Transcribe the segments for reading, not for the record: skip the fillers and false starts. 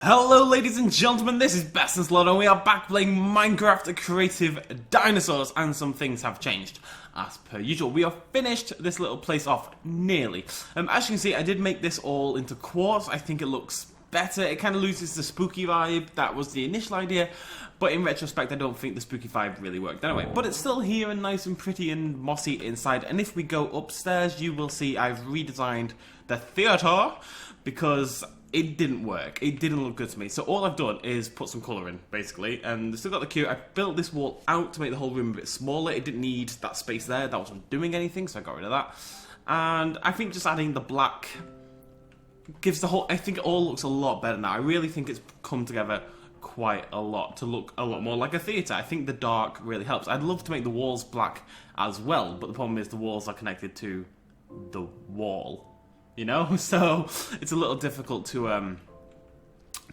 Hello ladies and gentlemen, this is Best and Slaughter and we are back playing Minecraft Creative Dinosaurs, and some things have changed. As per usual, we have finished this little place off nearly. As you can see, I did make this all into quartz. I think it looks better. It kind of loses the spooky vibe. That was the initial idea, but in retrospect I don't think the spooky vibe really worked anyway. But it's still here and nice and pretty and mossy inside, and if we go upstairs you will see I've redesigned the theater because it didn't work. It didn't look good to me. So all I've done is put some colour in, basically. And still got the queue. I built this wall out to make the whole room a bit smaller. It didn't need that space there. That wasn't doing anything, so I got rid of that. And I think just adding the black gives the whole... I think it all looks a lot better now. I really think it's come together quite a lot to look a lot more like a theatre. I think the dark really helps. I'd love to make the walls black as well, but the problem is the walls are connected to the wall. You know, so it's a little difficult to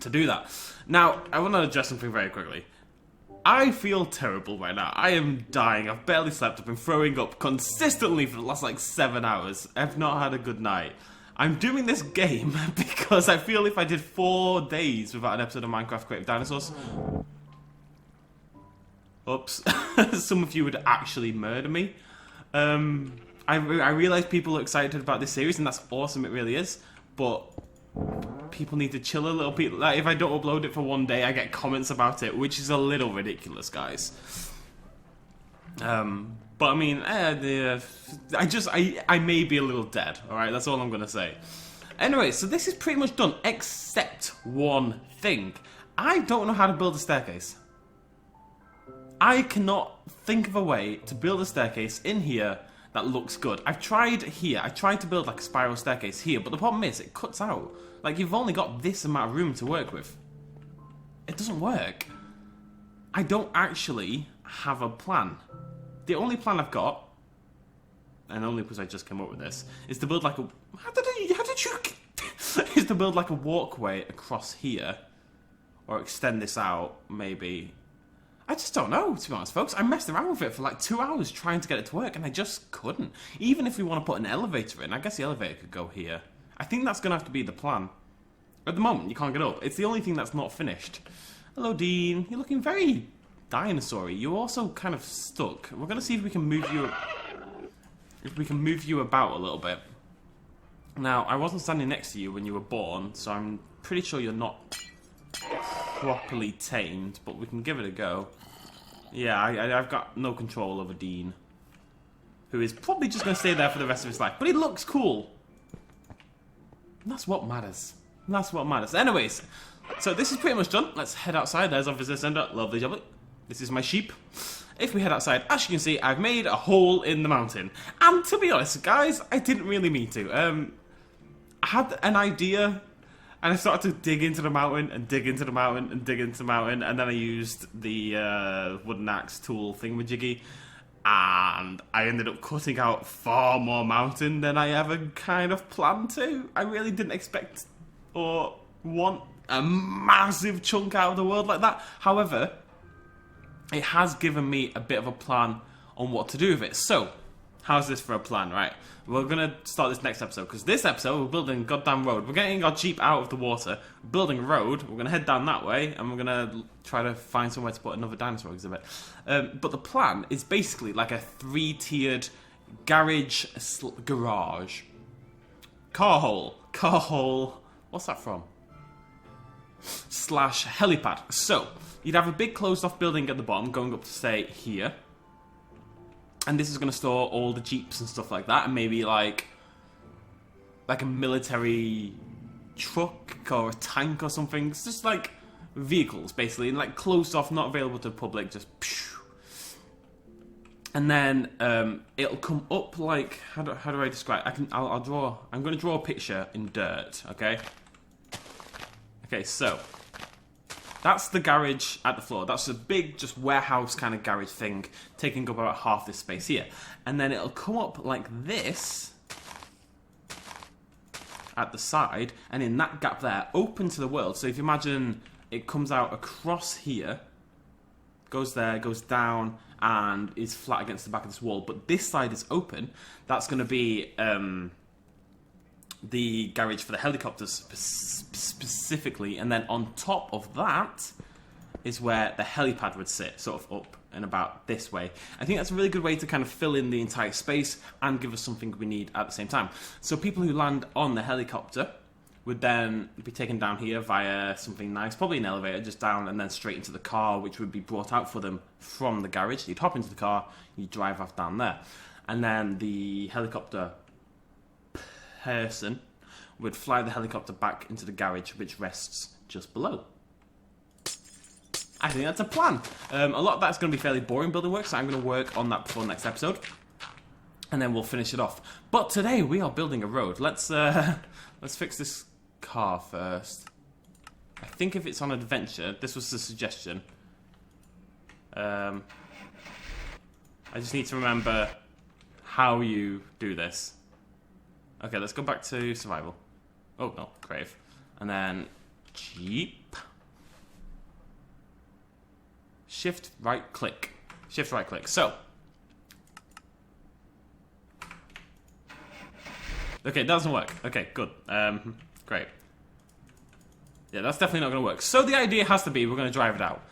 do that. Now, I want to address something very quickly. I feel terrible right now. I am dying. I've barely slept. I've been throwing up consistently for the last like 7 hours. I've not had a good night. I'm doing this game because I feel if I did 4 days without an episode of Minecraft Creative Dinosaurs, oops, some of you would actually murder me. I realise people are excited about this series, and that's awesome, it really is, but people need to chill a little bit. Like, if I don't upload it for 1 day, I get comments about it, which is a little ridiculous, guys. But I mean, I may be a little dead, alright, that's all I'm gonna say. Anyway, so this is pretty much done, except one thing. I don't know how to build a staircase. I cannot think of a way to build a staircase in here that looks good. I've tried here. I tried to build like a spiral staircase here, but the problem is it cuts out. Like, you've only got this amount of room to work with. It doesn't work. I don't actually have a plan. The only plan I've got, and only because I just came up with this, is to build like a... How did you... is to build like a walkway across here. Or extend this out, maybe. I just don't know, to be honest, folks. I messed around with it for like 2 hours trying to get it to work, and I just couldn't. Even if we want to put an elevator in, I guess the elevator could go here. I think that's going to have to be the plan. At the moment, you can't get up. It's the only thing that's not finished. Hello, Dean. You're looking very dinosaur-y. You're also kind of stuck. We're going to see if we can move you... If we can move you about a little bit. Now, I wasn't standing next to you when you were born, so I'm pretty sure you're not properly tamed, but we can give it a go. Yeah, I've got no control over Dean, who is probably just going to stay there for the rest of his life, but he looks cool. And that's what matters. That's what matters. Anyways, so this is pretty much done. Let's head outside. There's our visitor center. Lovely jubbly. This is my sheep. If we head outside, as you can see, I've made a hole in the mountain. And to be honest, guys, I didn't really mean to. I had an idea, and I started to dig into the mountain, and dig into the mountain, and dig into the mountain, and then I used the wooden axe tool thingamajiggy, and I ended up cutting out far more mountain than I ever kind of planned to. I really didn't expect or want a massive chunk out of the world like that. However, it has given me a bit of a plan on what to do with it. So, how's this for a plan, right? We're going to start this next episode, because this episode we're building a goddamn road. We're getting our jeep out of the water, building a road, we're going to head down that way, and we're going to try to find somewhere to put another dinosaur exhibit. But the plan is basically like a 3-tiered garage, car hole, what's that from? Slash helipad. So, you'd have a big closed off building at the bottom, going up to say here. And this is going to store all the jeeps and stuff like that, and maybe like a military truck or a tank or something. It's just like vehicles, basically, and like closed off, not available to the public, just phew. And then it'll come up like, how do I describe it? I'm going to draw a picture in dirt, okay? Okay, so that's the garage at the floor. That's a big, just warehouse kind of garage thing, taking up about half this space here. And then it'll come up like this at the side, and in that gap there, open to the world. So if you imagine it comes out across here, goes there, goes down, and is flat against the back of this wall. But this side is open. That's going to be the garage for the helicopters specifically, and then on top of that is where the helipad would sit, sort of up and about this way. I think that's a really good way to kind of fill in the entire space and give us something we need at the same time. So people who land on the helicopter would then be taken down here via something nice, probably an elevator, just down and then straight into the car, which would be brought out for them from the garage. You'd hop into the car, you'd drive off down there. And then the helicopter person would fly the helicopter back into the garage, which rests just below. I think that's a plan. A lot of that's going to be fairly boring building work, so I'm going to work on that before next episode. And then we'll finish it off. But today we are building a road. Let's fix this car first. I think if it's on adventure, this was the suggestion. I just need to remember how you do this. Okay, let's go back to survival. Oh, no, creative. And then Jeep. Shift right click. Shift right click. So. Okay, it doesn't work. Okay, good. Great. Yeah, that's definitely not going to work. So the idea has to be we're going to drive it out.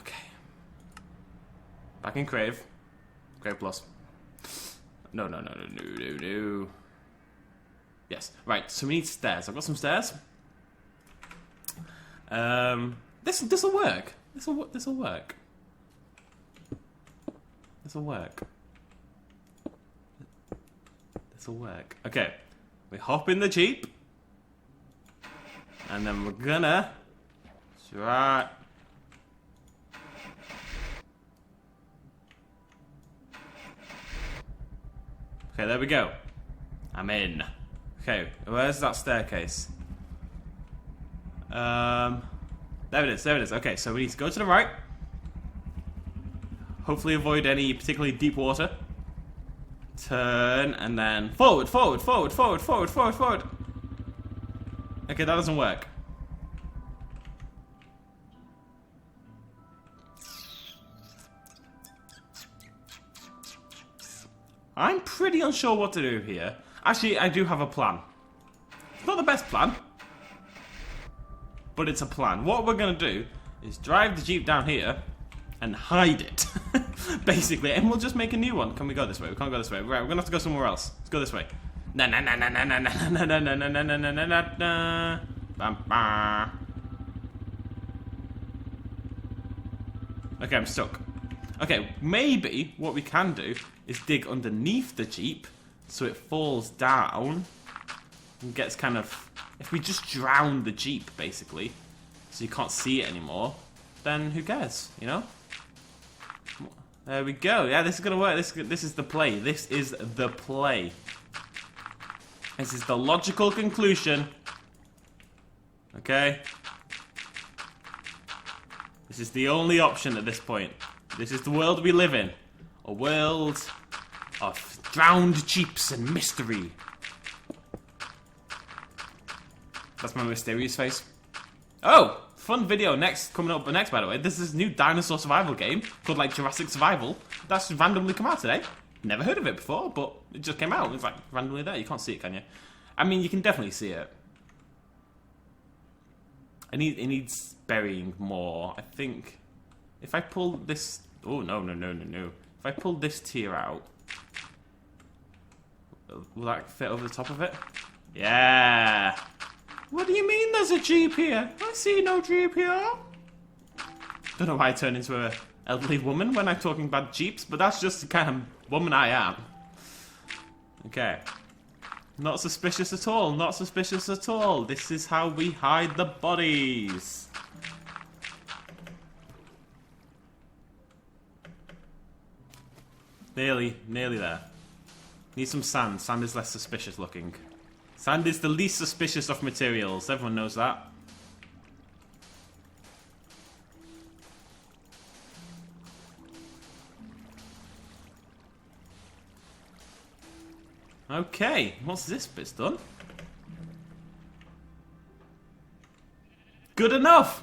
Okay. Back in Crave. Crave Plus. No. Yes. Right, so we need stairs. I've got some stairs. This'll work. This'll work. This'll work. This'll work. Okay. We hop in the Jeep. And then we're gonna try. Okay, there we go. I'm in. Okay, where's that staircase? There it is, there it is. Okay, so we need to go to the right. Hopefully avoid any particularly deep water. Turn, and then forward. Okay, that doesn't work. I'm pretty unsure what to do here. Actually, I do have a plan. It's not the best plan, but it's a plan. What we're going to do is drive the Jeep down here and hide it, basically, and we'll just make a new one. Can we go this way? We can't go this way. Right, we're going to have to go somewhere else. Let's go this way. Okay, I'm stuck. Okay, maybe what we can do is dig underneath the Jeep so it falls down and gets kind of... If we just drown the Jeep, basically, so you can't see it anymore, then who cares, you know? There we go. Yeah, this is going to work. This is the play. This is the play. This is the logical conclusion. Okay? This is the only option at this point. This is the world we live in. A world of drowned Jeeps and mystery. That's my mysterious face. Oh! Fun video coming up next, by the way. This is a new dinosaur survival game called, like, Jurassic Survival. That's randomly come out today. Never heard of it before, but it just came out. It's, like, randomly there. You can't see it, can you? I mean, you can definitely see it. It needs burying more. I think if I pull this... Oh, no. If I pull this tier out, will that fit over the top of it? Yeah! What do you mean there's a Jeep here? I see no Jeep here. Don't know why I turned into an elderly woman when I'm talking about Jeeps, but that's just the kind of woman I am. Okay. Not suspicious at all. Not suspicious at all. This is how we hide the bodies. Nearly there. Need some sand. Sand is less suspicious looking. Sand is the least suspicious of materials. Everyone knows that. Okay, what's this bit's done? Good enough!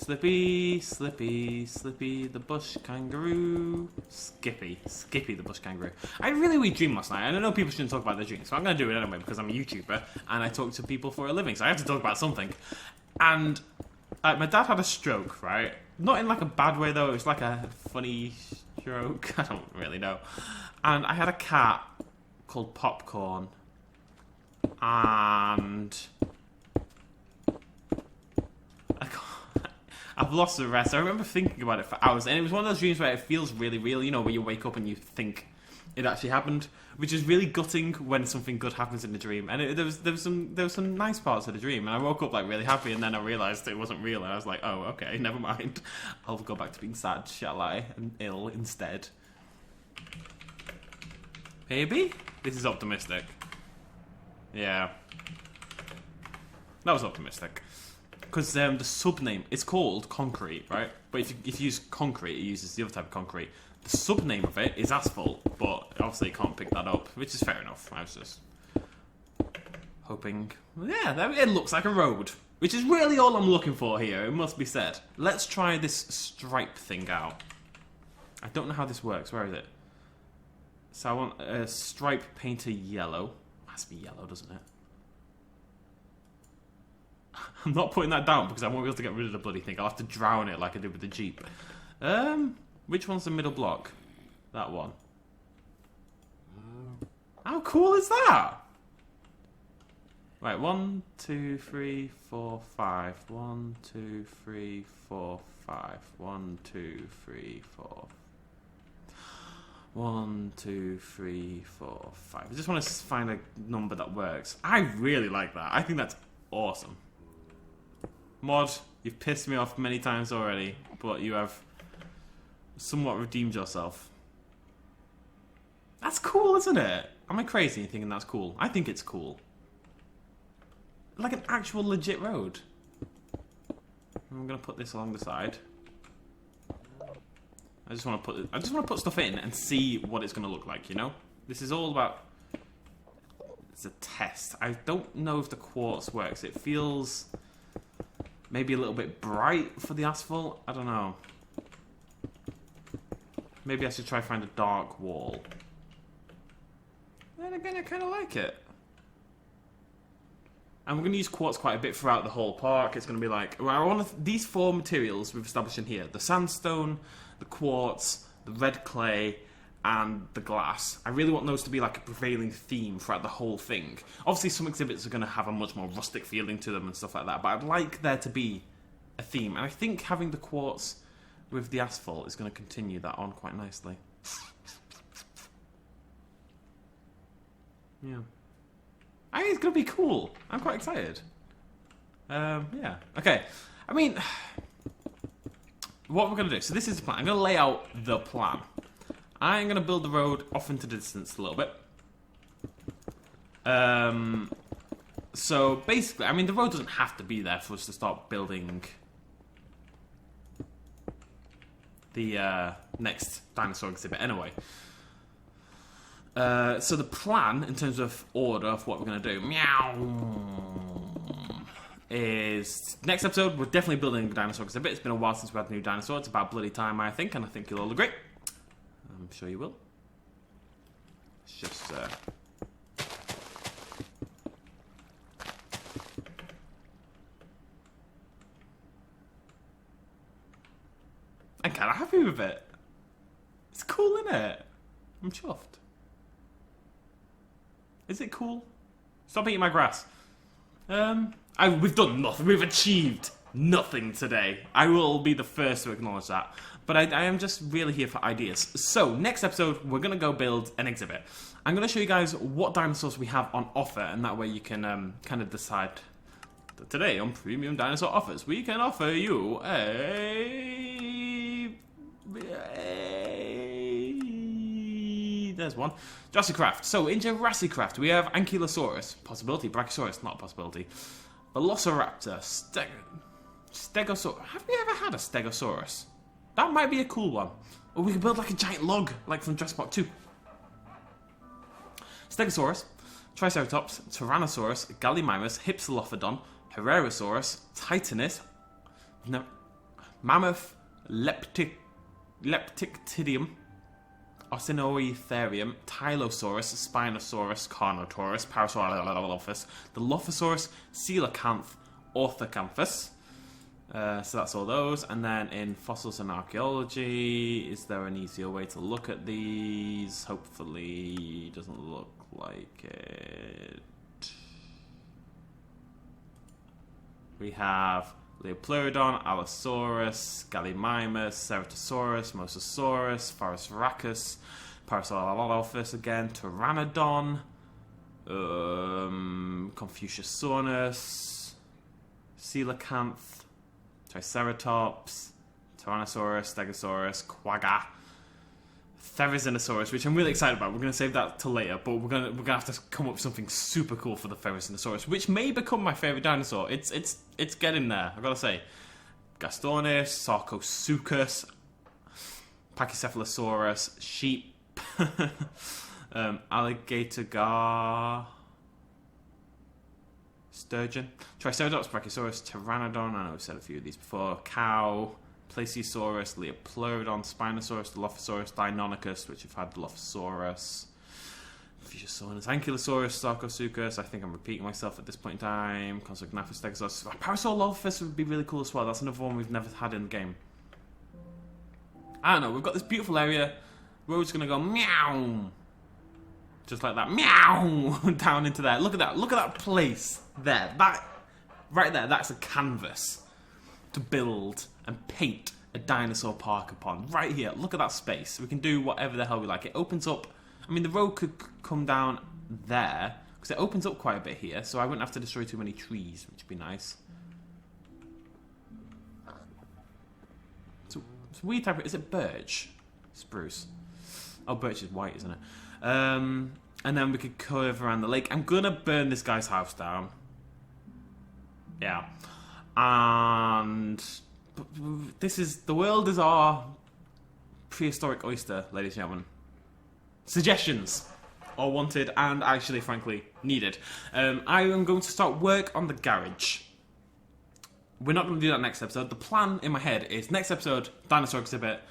Slippy, Slippy, Slippy the bush kangaroo. Skippy the bush kangaroo. I had a really weird dream last night, and I know people shouldn't talk about their dreams, so I'm going to do it anyway because I'm a YouTuber and I talk to people for a living, so I have to talk about something. And my dad had a stroke, right? Not in like a bad way though, it was like a funny stroke. I don't really know. And I had a cat called Popcorn, and I've lost the rest. I remember thinking about it for hours, and it was one of those dreams where it feels really real, you know, where you wake up and you think it actually happened, which is really gutting when something good happens in the dream. And there was some nice parts of the dream, and I woke up like really happy, and then I realised it wasn't real, and I was like, oh, okay, never mind. I'll go back to being sad, shall I, and ill instead. Maybe? This is optimistic. Yeah. That was optimistic. Because the subname, it's called concrete, right? But if you use concrete, it uses the other type of concrete. The subname of it is asphalt, but obviously you can't pick that up, which is fair enough. I was just hoping. Yeah, it looks like a road, which is really all I'm looking for here, it must be said. Let's try this stripe thing out. I don't know how this works. Where is it? So I want a stripe painter yellow. It has to be yellow, doesn't it? I'm not putting that down because I won't be able to get rid of the bloody thing. I'll have to drown it like I did with the Jeep. Which one's the middle block? That one. How cool is that? Right, 1, 2, 3, 4, 5. 1, 2, 3, 4, 5. 1, 2, 3, 4. 1, 2, 3, 4, 5. I just want to find a number that works. I really like that. I think that's awesome. Mod, you've pissed me off many times already, but you have somewhat redeemed yourself. That's cool, isn't it? Am I crazy thinking that's cool? I think it's cool. Like an actual legit road. I'm gonna put this along the side. I just want to put stuff in and see what it's gonna look like, you know? This is all about. It's a test. I don't know if the quartz works. It feels maybe a little bit bright for the asphalt. I don't know. Maybe I should try to find a dark wall. Then again, I kind of like it. And we're going to use quartz quite a bit throughout the whole park. It's going to be like, well, I want these 4 materials we've established in here. The sandstone, the quartz, the red clay, and the glass. I really want those to be like a prevailing theme throughout the whole thing. Obviously, some exhibits are going to have a much more rustic feeling to them and stuff like that, but I'd like there to be a theme. And I think having the quartz with the asphalt is going to continue that on quite nicely. Yeah. I think it's going to be cool. I'm quite excited. Yeah. Okay. I mean, what we're going to do. So this is the plan. I'm going to lay out the plan. I'm going to build the road off into the distance a little bit. So basically, I mean, the road doesn't have to be there for us to start building the next dinosaur exhibit anyway. So the plan, in terms of order of what we're going to do, is next episode, we're definitely building a dinosaur exhibit. It's been a while since we had a new dinosaur. It's about bloody time, I think, and I think you'll all agree. I'm sure you will. It's just, I'm kind of happy with it. It's cool, isn't it? I'm chuffed. Is it cool? Stop eating my grass. We've done nothing. We've achieved nothing today. I will be the first to acknowledge that. But I am just really here for ideas. So, next episode, we're going to go build an exhibit. I'm going to show you guys what dinosaurs we have on offer, and that way you can kind of decide. Today on Premium Dinosaur Offers, we can offer you there's one. Jurassicraft. So, in Jurassicraft, we have Ankylosaurus. Possibility. Brachiosaurus. Not a possibility. Velociraptor. Stegosaurus. Have we ever had a Stegosaurus? That might be a cool one. Or we could build like a giant log, like from Jurassic Park 2. Stegosaurus. Triceratops. Tyrannosaurus. Gallimimus. Hypsilophodon. Herrerasaurus. Titanus. No, Mammoth Leptictidium, Osinoetherium, Tylosaurus, Spinosaurus, Carnotaurus, Parasaurolophus, the Lophosaurus, Coelacanth, Orthocanthus. So that's all those. And then in Fossils and Archaeology, is there an easier way to look at these? Hopefully, doesn't look like it. We have Leopleurodon, Allosaurus, Gallimimus, Ceratosaurus, Mosasaurus, Phorusrhacus, Parasaurolophus again, Pteranodon, Confuciusornis, Coelacanth, Triceratops, Tyrannosaurus, Stegosaurus, Quagga, Therizinosaurus, which I'm really excited about. We're going to save that till later, but we're gonna have to come up with something super cool for the Therizinosaurus, which may become my favourite dinosaur. It's getting there, I've got to say. Gastonis, Sarcosuchus, Pachycephalosaurus, sheep, alligator gar, sturgeon, Triceratops, Brachiosaurus, Pteranodon, I know I've said a few of these before, cow, Plesiosaurus, Leopleurodon, Spinosaurus, Dilophosaurus, Deinonychus, which have had Dilophosaurus, Confuciusornis, Ankylosaurus, Sarcosuchus, I think I'm repeating myself at this point in time, Consorognathus, Stegosaurus, Parasaurolophus would be really cool as well, that's another one we've never had in the game. I don't know, we've got this beautiful area, we're just going to go meow, just like that, meow, down into there. Look at that place there, that, right there, that's a canvas to build and paint a dinosaur park upon. Right here, look at that space. We can do whatever the hell we like. It opens up, I mean the road could come down there, because it opens up quite a bit here, so I wouldn't have to destroy too many trees, which would be nice. So, it's a weird type of, is it birch? Spruce. Oh, birch is white, isn't it? And then we could curve around the lake. I'm gonna burn this guy's house down. Yeah. And this is, the world is our prehistoric oyster, ladies and gentlemen. Suggestions are wanted and actually, frankly, needed. I am going to start work on the garage. We're not going to do that next episode. The plan in my head is next episode, dinosaur exhibit.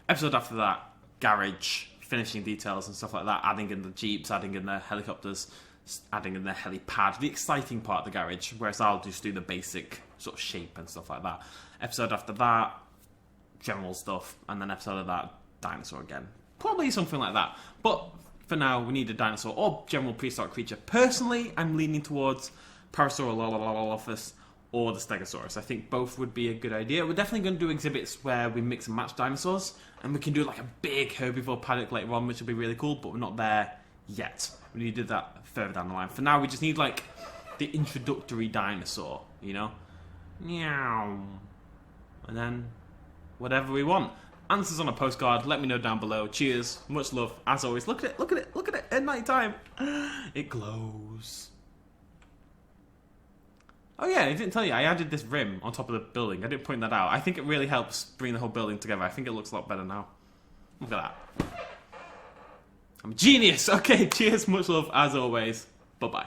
Episode after that, garage, finishing details and stuff like that. Adding in the jeeps, adding in the helicopters, adding in the helipad. The exciting part of the garage, whereas I'll just do the basic sort of shape and stuff like that. Episode after that, general stuff. And then episode of that, dinosaur again. Probably something like that. But for now, we need a dinosaur or general prehistoric creature. Personally, I'm leaning towards Parasaurolophus or the Stegosaurus. I think both would be a good idea. We're definitely going to do exhibits where we mix and match dinosaurs, and we can do like a big herbivore paddock later on, which will be really cool, but we're not there yet. We need to do that further down the line. For now, we just need like the introductory dinosaur, you know? Meow. And then whatever we want. Answers on a postcard, let me know down below. Cheers, much love, as always. Look at it, look at it, look at it at night time. It glows. Oh yeah, I didn't tell you, I added this rim on top of the building. I didn't point that out. I think it really helps bring the whole building together. I think it looks a lot better now. Look at that. I'm a genius. Okay, cheers, much love, as always. Bye-bye.